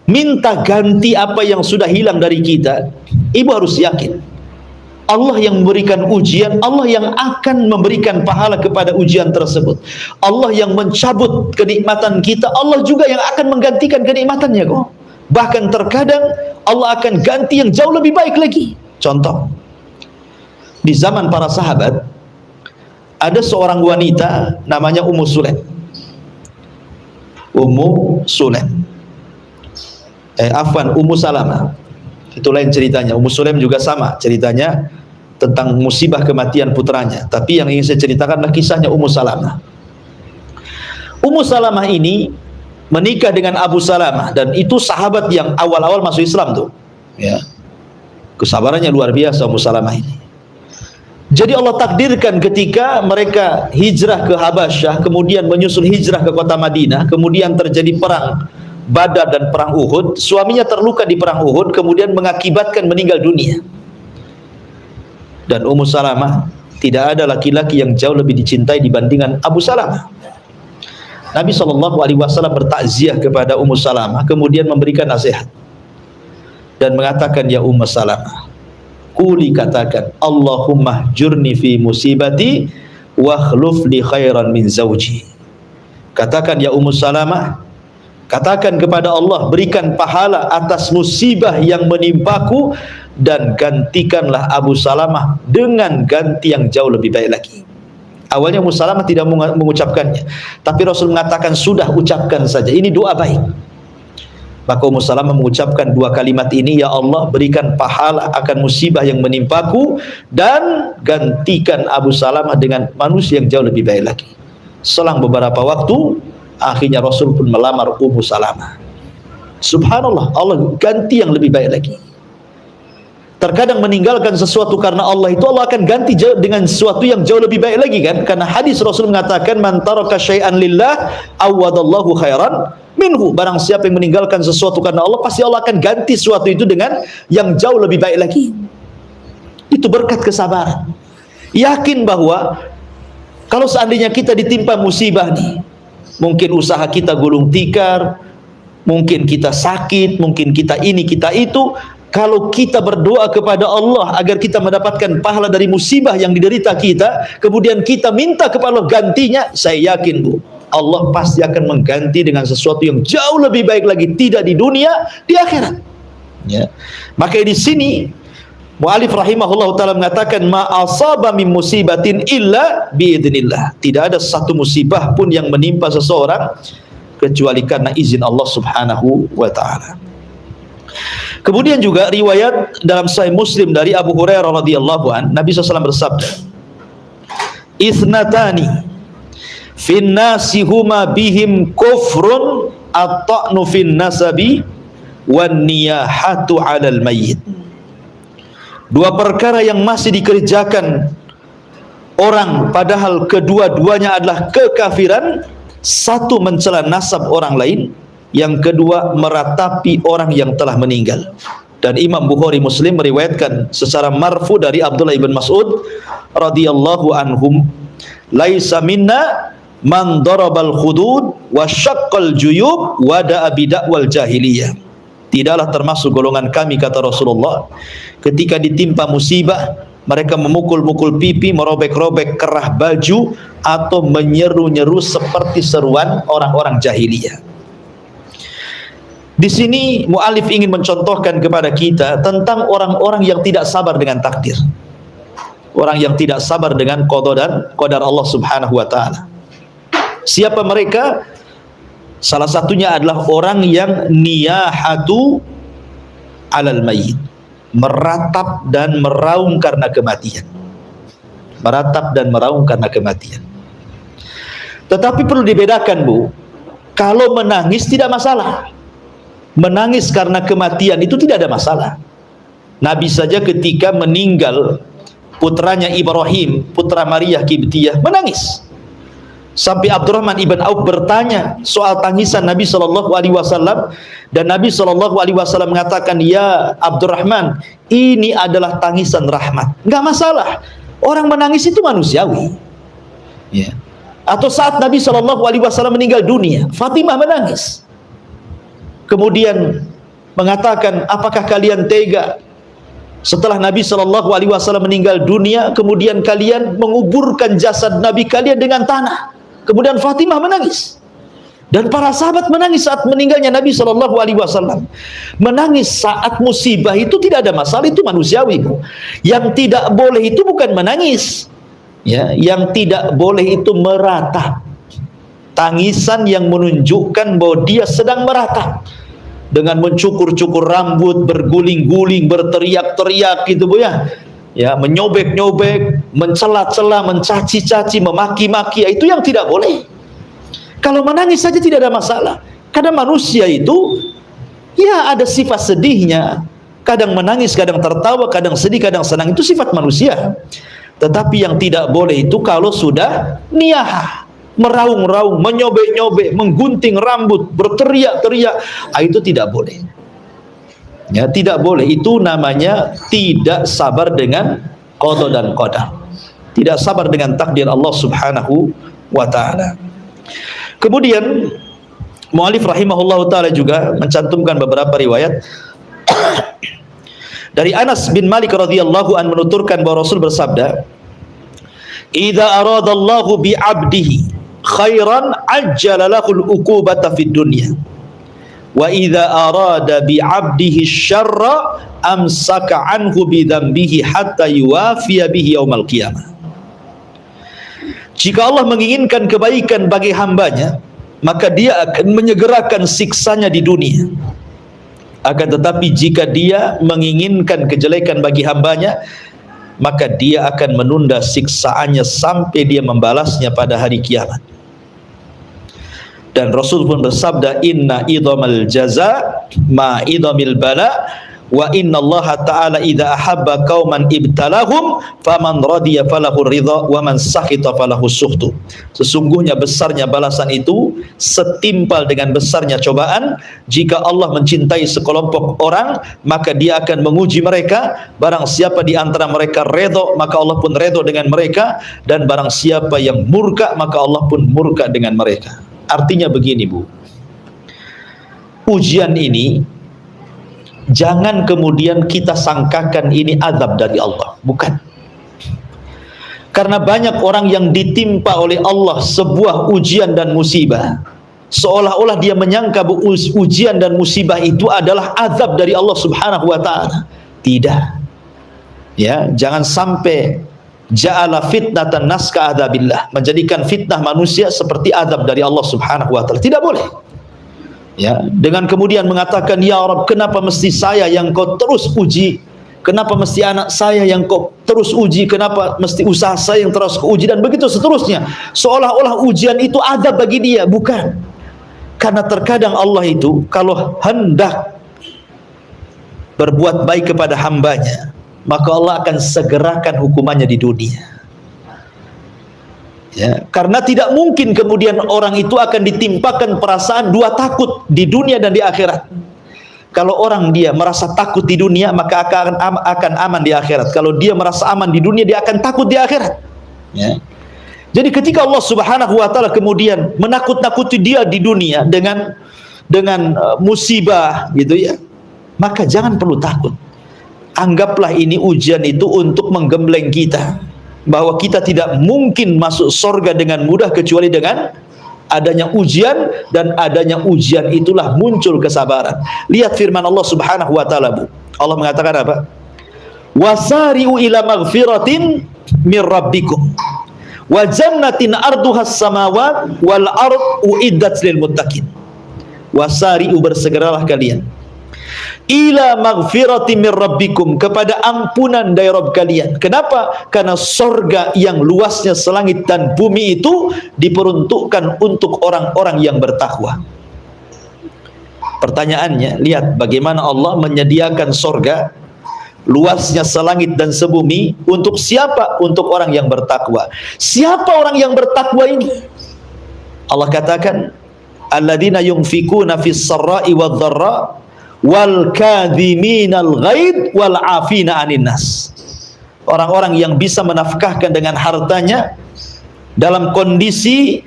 minta ganti apa yang sudah hilang dari kita, ibu harus yakin Allah yang memberikan ujian, Allah yang akan memberikan pahala kepada ujian tersebut. Allah yang mencabut kenikmatan kita, Allah juga yang akan menggantikan kenikmatannya kok. Bahkan terkadang Allah akan ganti yang jauh lebih baik lagi. Contoh, di zaman para sahabat ada seorang wanita namanya Ummu Sulaim. Ummu Salamah. Itu lain ceritanya. Ummu Sulaim juga sama ceritanya tentang musibah kematian putranya. Tapi yang ingin saya ceritakan adalah kisahnya Ummu Salamah. Ummu Salamah ini menikah dengan Abu Salamah, dan itu sahabat yang awal-awal masuk Islam tuh. Ya. Kesabarannya luar biasa Ummu Salamah ini. Jadi Allah takdirkan ketika mereka hijrah ke Habasyah, kemudian menyusul hijrah ke kota Madinah, kemudian terjadi perang Badar dan perang Uhud. Suaminya terluka di perang Uhud, kemudian mengakibatkan meninggal dunia. Dan Ummu Salamah, tidak ada laki-laki yang jauh lebih dicintai dibandingkan Abu Salamah. Nabi SAW bertakziah kepada Ummu Salamah, kemudian memberikan nasihat dan mengatakan, ya Ummu Salamah, quli, katakan, Allahumma jurni fi musibati wa khluf li khairan min zawji. Katakan ya Ummu Salamah, katakan kepada Allah, berikan pahala atas musibah yang menimpaku dan gantikanlah Abu Salamah dengan ganti yang jauh lebih baik lagi. Awalnya Ummu Salamah tidak mengucapkannya, tapi Rasul mengatakan sudah, ucapkan saja, ini doa baik. Maka Ummu Salamah mengucapkan dua kalimat ini, ya Allah, berikan pahala akan musibah yang menimpaku dan gantikan Abu Salamah dengan manusia yang jauh lebih baik lagi. Selang beberapa waktu, akhirnya Rasul pun melamar Ummu Salamah. Subhanallah, Allah ganti yang lebih baik lagi. Terkadang meninggalkan sesuatu karena Allah itu Allah akan ganti dengan sesuatu yang jauh lebih baik lagi kan? Karena hadis Rasul mengatakan, man taraka syai'an lillah awadallahu khairan minhu. Barang siapa yang meninggalkan sesuatu karena Allah, pasti Allah akan ganti sesuatu itu dengan yang jauh lebih baik lagi. Itu berkat kesabaran. Yakin bahwa kalau seandainya kita ditimpa musibah nih, mungkin usaha kita gulung tikar, mungkin kita sakit, mungkin kita ini, kita itu. Kalau kita berdoa kepada Allah agar kita mendapatkan pahala dari musibah yang diderita kita, kemudian kita minta kepada Allah gantinya, saya yakin Bu, Allah pasti akan mengganti dengan sesuatu yang jauh lebih baik lagi, tidak di dunia, di akhirat. Ya. Maka di sini mu'alif rahimahullah ta'ala mengatakan ma asaba min musibatin illa biidznillah. Tidak ada satu musibah pun yang menimpa seseorang kecuali karena izin Allah subhanahu wa ta'ala. Kemudian juga riwayat dalam Sahih Muslim dari Abu Hurairah radhiyallahu an, Nabi SAW bersabda, "Itsnatani fin nasi huma bihim kufrun at-ta'nu fin nasabi wan niyahatu 'alal mayyit." Dua perkara yang masih dikerjakan orang padahal kedua-duanya adalah kekafiran. Satu, mencela nasab orang lain, yang kedua meratapi orang yang telah meninggal. Dan Imam Bukhari Muslim meriwayatkan secara marfu dari Abdullah ibn Mas'ud radhiyallahu anhum, "Laisa minna man darabal khudud wa syaqqal juyub wa da'a bid'awal jahiliyah." Tidaklah termasuk golongan kami, kata Rasulullah, ketika ditimpa musibah mereka memukul-mukul pipi, merobek-robek kerah baju, atau menyeru-nyeru seperti seruan orang-orang jahiliyah. Di sini mu'alif ingin mencontohkan kepada kita tentang orang-orang yang tidak sabar dengan takdir, orang yang tidak sabar dengan qada dan qadar Allah subhanahu wa ta'ala. Siapa mereka? Salah satunya adalah orang yang niyahatu alal mayyit, meratap dan meraung karena kematian. Meratap dan meraung karena kematian. Tetapi perlu dibedakan, Bu, kalau menangis tidak masalah. Menangis karena kematian itu tidak ada masalah. Nabi saja ketika meninggal putranya Ibrahim, putra Maria Kibtiyah, menangis. Sampai Abdurrahman ibn Auf bertanya soal tangisan Nabi SAW, dan Nabi SAW mengatakan, "Ya Abdurrahman, ini adalah tangisan rahmat." Enggak masalah, orang menangis itu manusiawi. Ya. Atau saat Nabi SAW meninggal dunia, Fatimah menangis. Kemudian mengatakan, "Apakah kalian tega setelah Nabi SAW meninggal dunia, kemudian kalian menguburkan jasad Nabi kalian dengan tanah?" Kemudian Fatimah menangis. Dan para sahabat menangis saat meninggalnya Nabi SAW. Menangis saat musibah itu tidak ada masalah, itu manusiawi. Yang tidak boleh itu bukan menangis, ya, yang tidak boleh itu meratap. Tangisan yang menunjukkan bahwa dia sedang meratap, dengan mencukur-cukur rambut, berguling-guling, berteriak-teriak gitu, Bu, ya. Ya, menyobek-nyobek, mencela-cela, mencaci-caci, memaki-maki, itu yang tidak boleh. Kalau menangis saja tidak ada masalah. Kadang manusia itu ya ada sifat sedihnya, kadang menangis, kadang tertawa, kadang sedih, kadang senang, itu sifat manusia. Tetapi yang tidak boleh itu kalau sudah niyah, meraung-raung, menyobek-nyobek, menggunting rambut, berteriak-teriak, itu tidak boleh. Ya, tidak boleh. Itu namanya tidak sabar dengan qada dan qadar. Tidak sabar dengan takdir Allah subhanahu wa ta'ala. Kemudian mu'alif rahimahullah ta'ala juga mencantumkan beberapa riwayat dari Anas bin Malik radhiyallahu an, menuturkan bahwa Rasul bersabda, "Idza aradallahu bi 'abdihi khairan ajjala lahul uqubata fid dunya. Wa idza arada bi 'abdihi syarra amsaka anhu bi dzambihi hatta yuwafiya bihi yaumal qiyamah." Jika Allah menginginkan kebaikan bagi hambanya, maka dia akan menyegerakan siksanya di dunia. Akan tetapi jika dia menginginkan kejelekan bagi hambanya, maka dia akan menunda siksaannya sampai dia membalasnya pada hari kiamat. Dan Rasul pun bersabda, "Inna idhamal jaza ma idhamil bala, wa inna Allah ta'ala idza ahabba qauman ibtalahum faman radiya falahu ridha wa man sakhita falahu sukhtu." Sesungguhnya besarnya balasan itu setimpal dengan besarnya cobaan. Jika Allah mencintai sekelompok orang, maka dia akan menguji mereka. Barang siapa di antara mereka redha, maka Allah pun redha dengan mereka, dan barang siapa yang murka, maka Allah pun murka dengan mereka. Artinya begini, Bu, ujian ini jangan kemudian kita sangkakan ini azab dari Allah. Bukan. Karena banyak orang yang ditimpa oleh Allah sebuah ujian dan musibah, seolah-olah dia menyangka ujian dan musibah itu adalah azab dari Allah Subhanahu wa taala. Tidak. Ya, jangan sampai ja'ala fitnatan nas ka adzabillah, menjadikan fitnah manusia seperti azab dari Allah Subhanahu wa taala. Tidak boleh. Ya, dengan kemudian mengatakan, ya Rabb, kenapa mesti saya yang kau terus uji? Kenapa mesti anak saya yang kau terus uji? Kenapa mesti usaha saya yang terus kau uji? Dan begitu seterusnya. Seolah-olah ujian itu azab bagi dia. Bukan. Karena terkadang Allah itu kalau hendak berbuat baik kepada hambanya, maka Allah akan segerakan hukumannya di dunia. Ya, karena tidak mungkin kemudian orang itu akan ditimpakan perasaan dua takut di dunia dan di akhirat. Kalau orang dia merasa takut di dunia, maka akan aman di akhirat. Kalau dia merasa aman di dunia, dia akan takut di akhirat. Ya. Jadi ketika Allah Subhanahu wa taala kemudian menakut-nakuti dia di dunia dengan musibah gitu ya, maka jangan perlu takut. Anggaplah ini ujian itu untuk menggembleng kita, bahwa kita tidak mungkin masuk surga dengan mudah kecuali dengan adanya ujian, dan adanya ujian itulah muncul kesabaran. Lihat firman Allah Subhanahu wa taala, Bu. Allah mengatakan apa? Wasari'u ila maghfiratin mir rabbikum wa jannatin arduhas samawat wal ard uiddat lil muttaqin. Wasari'u, bersegeralah kalian, ila maghfirati mir rabbikum, kepada ampunan dari Rabb kalian. Kenapa? Karena sorga yang luasnya selangit dan bumi itu diperuntukkan untuk orang-orang yang bertakwa. Pertanyaannya, lihat bagaimana Allah menyediakan sorga luasnya selangit dan sebumi untuk siapa? Untuk orang yang bertakwa. Siapa orang yang bertakwa ini? Allah katakan, alladzina yunfikuna fis sarra'i wadh dharra wal kadhiminal ghaid wal afina 'anil nas. Orang-orang yang bisa menafkahkan dengan hartanya dalam kondisi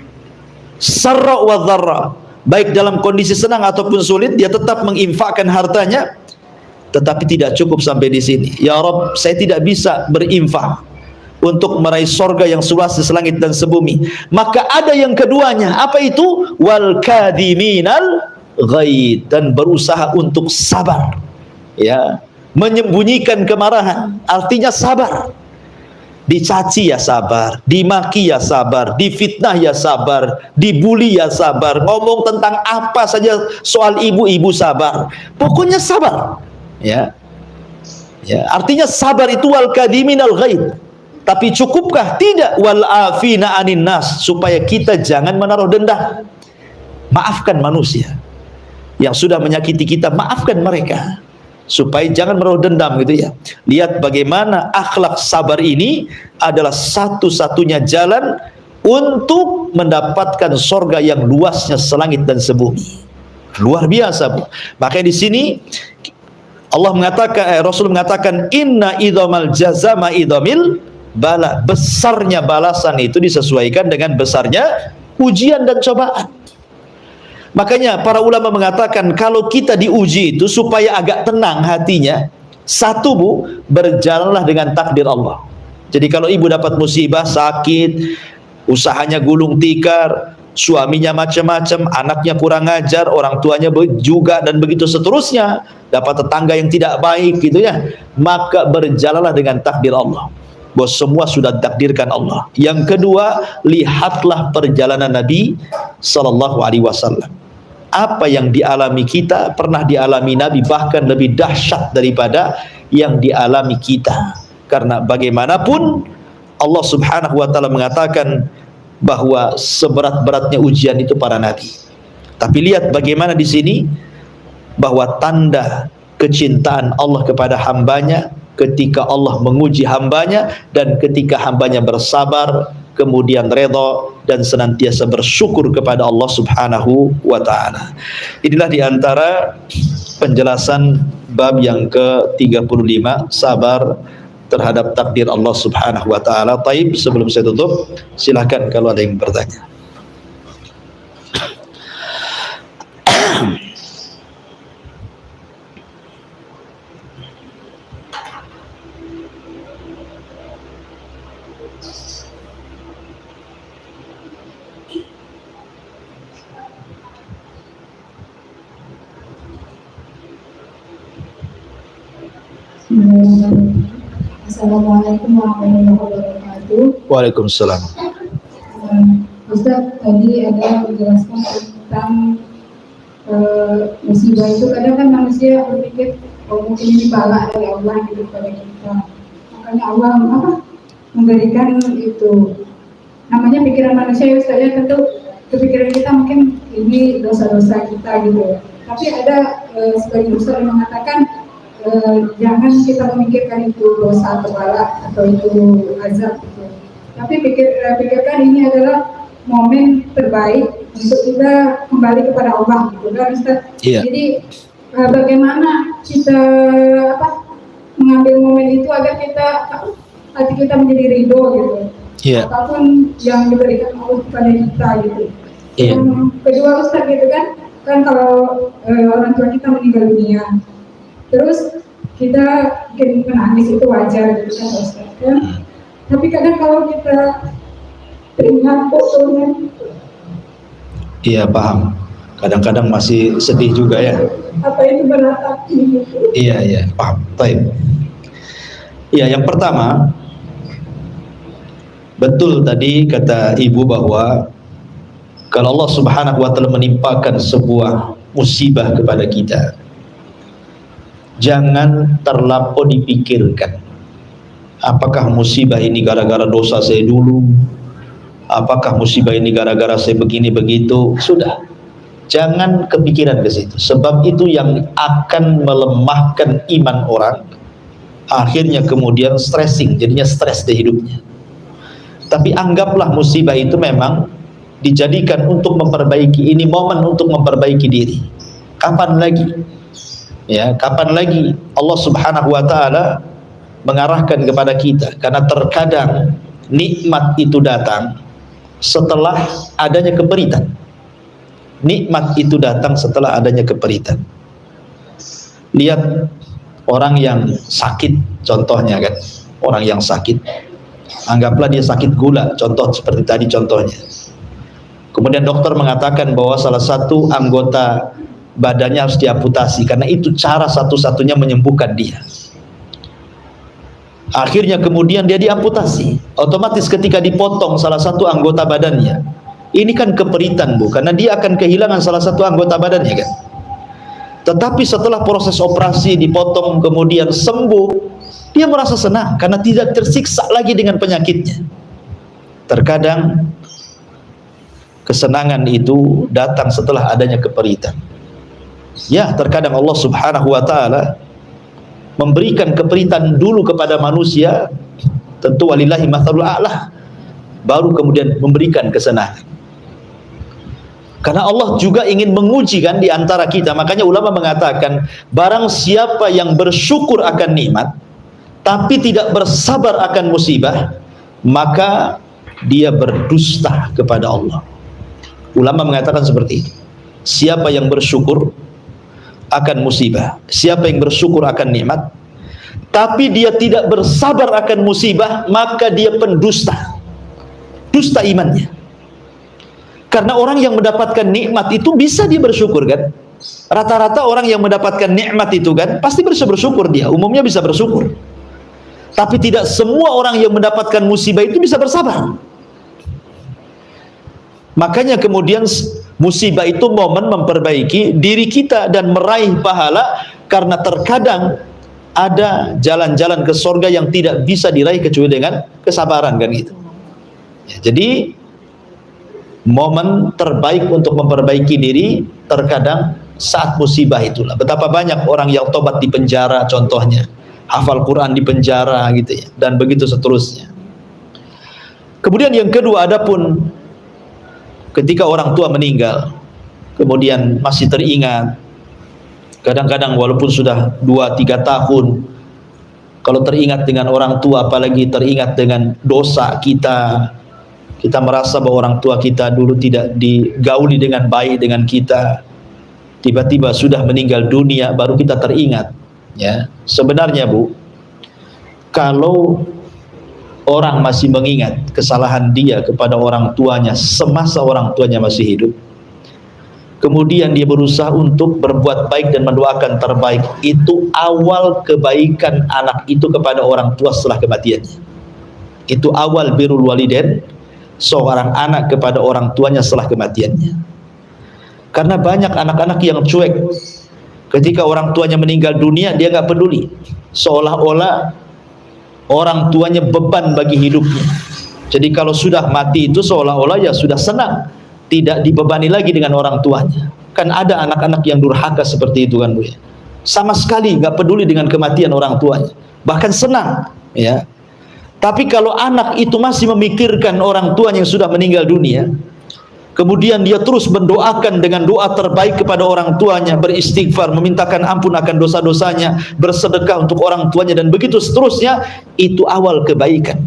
sarra wa dharra, baik dalam kondisi senang ataupun sulit, dia tetap menginfakkan hartanya. Tetapi tidak cukup sampai di sini. Ya Rabb, saya tidak bisa berinfak untuk meraih sorga yang seluas selangit dan sebumi. Maka ada yang keduanya. Apa itu? Wal kadhiminal ghaid, dan berusaha untuk sabar, ya, menyembunyikan kemarahan. Artinya sabar. Dicaci ya sabar, dimaki ya sabar, difitnah ya sabar, dibuli ya sabar, ngomong tentang apa saja soal ibu-ibu sabar, pokoknya sabar. Ya, ya, artinya sabar itu wal kadhiminal ghaid. Tapi cukupkah? Tidak. Wal afina 'anin nas, supaya kita jangan menaruh dendam. Maafkan manusia yang sudah menyakiti kita, maafkan mereka, supaya jangan menaruh dendam gitu ya. Lihat bagaimana akhlak sabar ini adalah satu-satunya jalan untuk mendapatkan sorga yang luasnya selangit dan sebumi. Luar biasa, Bu. Makanya di sini Allah mengatakan, Rasul mengatakan, inna idhamal jaza ma idhamil bala. Besarnya balasan itu disesuaikan dengan besarnya ujian dan cobaan. Makanya para ulama mengatakan, kalau kita diuji itu supaya agak tenang hatinya, satu, Bu, berjalanlah dengan takdir Allah. Jadi kalau ibu dapat musibah, sakit, usahanya gulung tikar, suaminya macam-macam, anaknya kurang ajar, orang tuanya juga, dan begitu seterusnya, dapat tetangga yang tidak baik gitu ya, maka berjalanlah dengan takdir Allah, bahwa semua sudah ditakdirkan Allah. Yang kedua, lihatlah perjalanan Nabi sallallahu alaihi wasallam. Apa yang dialami kita pernah dialami Nabi, bahkan lebih dahsyat daripada yang dialami kita. Karena bagaimanapun Allah Subhanahu wa taala mengatakan bahwa seberat-beratnya ujian itu para nabi. Tapi lihat bagaimana di sini, bahwa tanda kecintaan Allah kepada hambanya ketika Allah menguji hambanya, dan ketika hambanya bersabar, kemudian redha dan senantiasa bersyukur kepada Allah Subhanahu wa taala. Inilah diantara penjelasan bab yang ke-35, sabar terhadap takdir Allah Subhanahu wa taala. Taib, sebelum saya tutup, silakan kalau ada yang bertanya. Assalamualaikum warahmatullahi wabarakatuh. Waalaikumsalam. Ustaz, tadi ada menjelaskan tentang musibah itu. Kadang kan manusia berpikir, oh mungkin ini bala dari Allah gitu pada kita. Makanya Allah memberikan itu. Namanya pikiran manusia ya Ustaz, ya, tentu kepikiran kita mungkin ini dosa-dosa kita gitu. Tapi ada sebagian Ustaz yang mengatakan jangan kita memikirkan itu dosa atau bala atau itu azab gitu. Tapi pikirkan ini adalah momen terbaik untuk kita kembali kepada Allah gitu kan Ustaz. Iya. Jadi bagaimana kita mengambil momen itu agar kita hati kita menjadi ridho gitu. Iya. Apapun yang diberikan Allah kepada kita gitu. Iya. Yang kedua Ustaz gitu kan kalau orang tua kita meninggal dunia, terus kita mungkin menangis itu wajar gitu kan Ustaz kan. Tapi kadang kalau kita teringat fotonya, Iya, paham. Kadang-kadang masih sedih juga ya. apa itu berat hati gitu. Iya, paham. Baik. Iya, yang pertama, betul tadi kata Ibu bahwa kalau Allah Subhanahu wa taala menimpakan sebuah musibah kepada kita, jangan terlampau dipikirkan. Apakah musibah ini gara-gara dosa saya dulu? Apakah musibah ini gara-gara saya begini begitu? Sudah, jangan kepikiran ke situ. Sebab itu yang akan melemahkan iman orang. Akhirnya kemudian stressing, jadinya stres di hidupnya. Tapi anggaplah musibah itu memang dijadikan untuk memperbaiki, ini momen untuk memperbaiki diri. Kapan lagi? Ya, kapan lagi Allah Subhanahu wa taala mengarahkan kepada kita, karena terkadang nikmat itu datang setelah adanya keperitan. Nikmat itu datang setelah adanya keperitan. Lihat orang yang sakit, contohnya kan, orang yang sakit, anggaplah dia sakit gula, contoh seperti tadi contohnya. Kemudian dokter mengatakan bahwa salah satu anggota badannya harus diamputasi karena itu cara satu-satunya menyembuhkan dia. Akhirnya kemudian dia diamputasi. Otomatis ketika dipotong salah satu anggota badannya, ini kan keperitan Bu, karena dia akan kehilangan salah satu anggota badannya kan. Tetapi setelah proses operasi dipotong kemudian sembuh, dia merasa senang karena tidak tersiksa lagi dengan penyakitnya. Terkadang kesenangan itu datang setelah adanya keperitan. Ya, terkadang Allah Subhanahu wa taala memberikan keperitan dulu kepada manusia, tentu walillahi mathalul a'la, baru kemudian memberikan kesenangan. Karena Allah juga ingin menguji kan di antara kita. Makanya ulama mengatakan, barang siapa yang bersyukur akan nikmat tapi tidak bersabar akan musibah, maka dia berdusta kepada Allah. Ulama mengatakan seperti ini. Siapa yang bersyukur akan musibah, siapa yang bersyukur akan nikmat tapi dia tidak bersabar akan musibah, maka dia pendusta, dusta imannya. Karena orang yang mendapatkan nikmat itu bisa dia bersyukur kan. Rata-rata orang yang mendapatkan nikmat itu kan pasti bisa bersyukur, dia umumnya bisa bersyukur. Tapi tidak semua orang yang mendapatkan musibah itu bisa bersabar. Makanya kemudian musibah itu momen memperbaiki diri kita dan meraih pahala, karena terkadang ada jalan-jalan ke surga yang tidak bisa diraih kecuali dengan kesabaran kan gitu. Ya, jadi momen terbaik untuk memperbaiki diri terkadang saat musibah itulah. Betapa banyak orang yang tobat di penjara contohnya, hafal Quran di penjara gitu ya, dan begitu seterusnya. Kemudian yang kedua, adapun ketika orang tua meninggal, kemudian masih teringat, kadang-kadang walaupun sudah 2-3 tahun, kalau teringat dengan orang tua, apalagi teringat dengan dosa kita, kita merasa bahwa orang tua kita dulu tidak digauli dengan baik dengan kita, tiba-tiba sudah meninggal dunia, baru kita teringat. Ya, sebenarnya Bu, kalau orang masih mengingat kesalahan dia kepada orang tuanya semasa orang tuanya masih hidup, kemudian dia berusaha untuk berbuat baik dan mendoakan terbaik, itu awal kebaikan anak itu kepada orang tua setelah kematiannya. Itu awal birrul walidain seorang anak kepada orang tuanya setelah kematiannya. Karena banyak anak-anak yang cuek, ketika orang tuanya meninggal dunia dia nggak peduli, seolah-olah orang tuanya beban bagi hidupnya. Jadi kalau sudah mati itu seolah-olah ya sudah senang, tidak dibebani lagi dengan orang tuanya. Kan ada anak-anak yang durhaka seperti itu kan Bu ya, sama sekali nggak peduli dengan kematian orang tuanya, bahkan senang ya. Tapi kalau anak itu masih memikirkan orang tuanya yang sudah meninggal dunia, kemudian dia terus mendoakan dengan doa terbaik kepada orang tuanya, beristighfar, memintakan ampun akan dosa-dosanya, bersedekah untuk orang tuanya, dan begitu seterusnya, itu awal kebaikan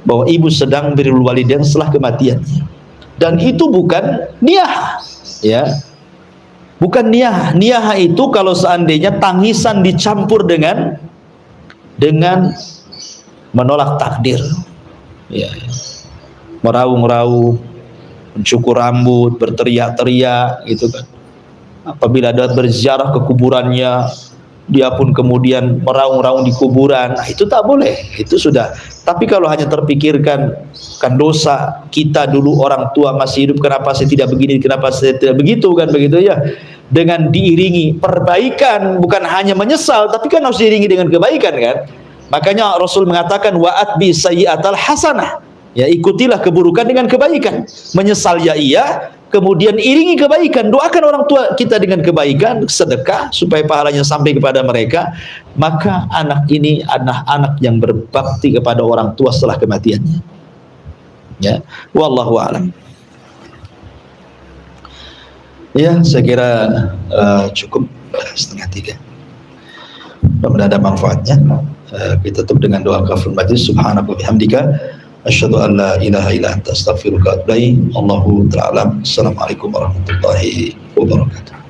bahwa ibu sedang birrul walidain setelah kematiannya. Dan itu bukan niyah ya, bukan niyah. Niyah itu kalau seandainya tangisan dicampur dengan menolak takdir ya, meraung-raung, mencukur rambut, berteriak-teriak gitu kan. Apabila ada berziarah ke kuburannya, dia pun kemudian meraung-raung di kuburan, nah, itu tak boleh, itu sudah. Tapi kalau hanya terpikirkan kan dosa kita dulu orang tua masih hidup, kenapa saya tidak begini, kenapa saya tidak begitu kan, begitu ya. Dengan diiringi perbaikan, bukan hanya menyesal, tapi kan harus diiringi dengan kebaikan kan. Makanya Rasul mengatakan wa'at bi sayyi'atal hasanah, ya ikutilah keburukan dengan kebaikan. Menyesal ya iya, kemudian iringi kebaikan, doakan orang tua kita dengan kebaikan, sedekah supaya pahalanya sampai kepada mereka. Maka anak ini adalah anak yang berbakti kepada orang tua setelah kematiannya ya. Wallahu a'lam. Ya, saya kira cukup 2:30. Mudah-mudahan ada manfaatnya. Kita tutup dengan doa kafaratul majlis. Subhanaka wa bihamdika asyhadu an la ilaha illa anta astaghfiruka wa atubu ilaik. Allahu ta'ala. Assalamualaikum warahmatullahi wabarakatuh.